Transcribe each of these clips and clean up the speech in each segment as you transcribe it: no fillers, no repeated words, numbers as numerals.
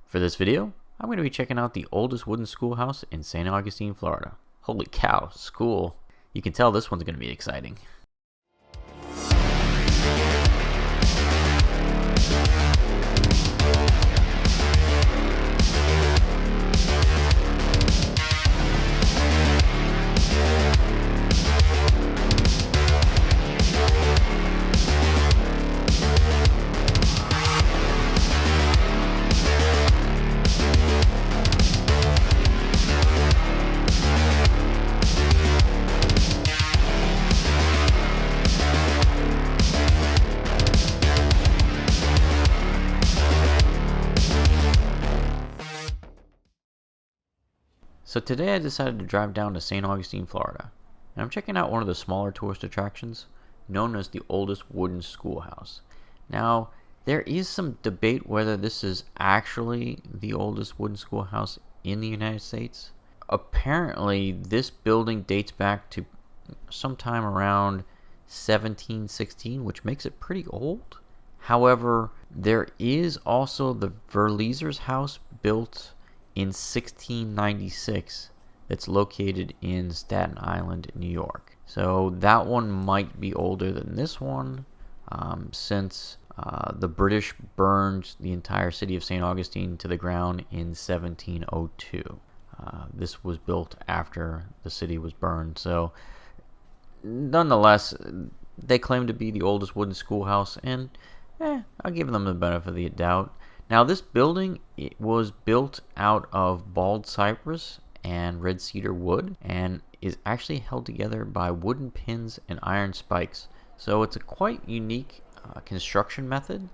For this video, I'm going to be checking out the oldest wooden schoolhouse in St. Augustine, Florida. Holy cow, school. You can tell this one's going to be exciting. So today I decided to drive down to St. Augustine, Florida, and I'm checking out one of the smaller tourist attractions known as the Oldest Wooden Schoolhouse. Now, there is some debate whether this is actually the oldest wooden schoolhouse in the United States. Apparently, this building dates back to sometime around 1716, which makes it pretty old. However, there is also the Verlieser's house built in 1696 that's located in Staten Island, New York. So that one might be older than this one, since the British burned the entire city of St. Augustine to the ground in 1702. This was built after the city was burned. So nonetheless, they claim to be the oldest wooden schoolhouse, and I'll give them the benefit of the doubt. Now, this building, it was built out of bald cypress and red cedar wood, and is actually held together by wooden pins and iron spikes. So it's a quite unique construction method,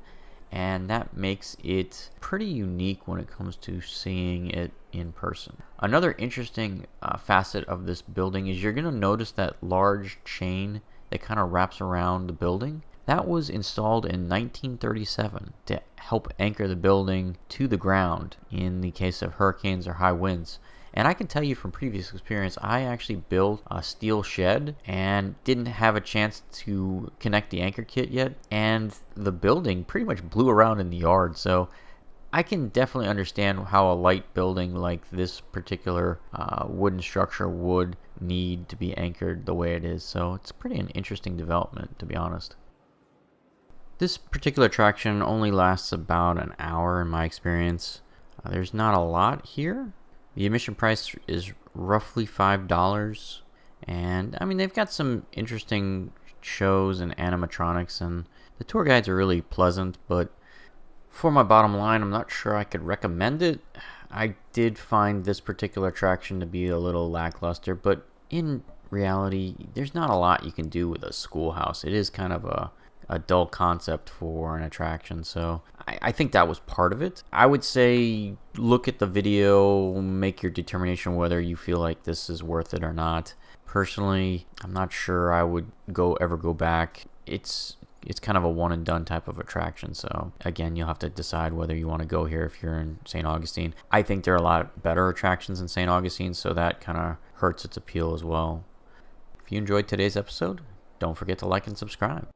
and that makes it pretty unique when it comes to seeing it in person. Another interesting facet of this building is you're going to notice that large chain that kind of wraps around the building. That was installed in 1937 to help anchor the building to the ground in the case of hurricanes or high winds. And I can tell you from previous experience, I actually built a steel shed and didn't have a chance to connect the anchor kit yet, and the building pretty much blew around in the yard. So I can definitely understand how a light building like this particular wooden structure would need to be anchored the way it is. So it's pretty an interesting development, to be honest. This particular attraction only lasts about an hour in my experience. There's not a lot here. The admission price is roughly $5, and I mean, they've got some interesting shows and animatronics, and the tour guides are really pleasant, but for my bottom line, I'm not sure I could recommend it. I did find this particular attraction to be a little lackluster, but in reality, there's not a lot you can do with a schoolhouse. It is kind of a dull concept for an attraction, so I think that was part of it. I would say look at the video, make your determination whether you feel like this is worth it or not. Personally, I'm not sure I would ever go back. It's kind of a one and done type of attraction, so again, you'll have to decide whether you want to go here if you're in St. Augustine. I think there are a lot better attractions in St. Augustine, so that kind of hurts its appeal as well. If you enjoyed today's episode, don't forget to like and subscribe.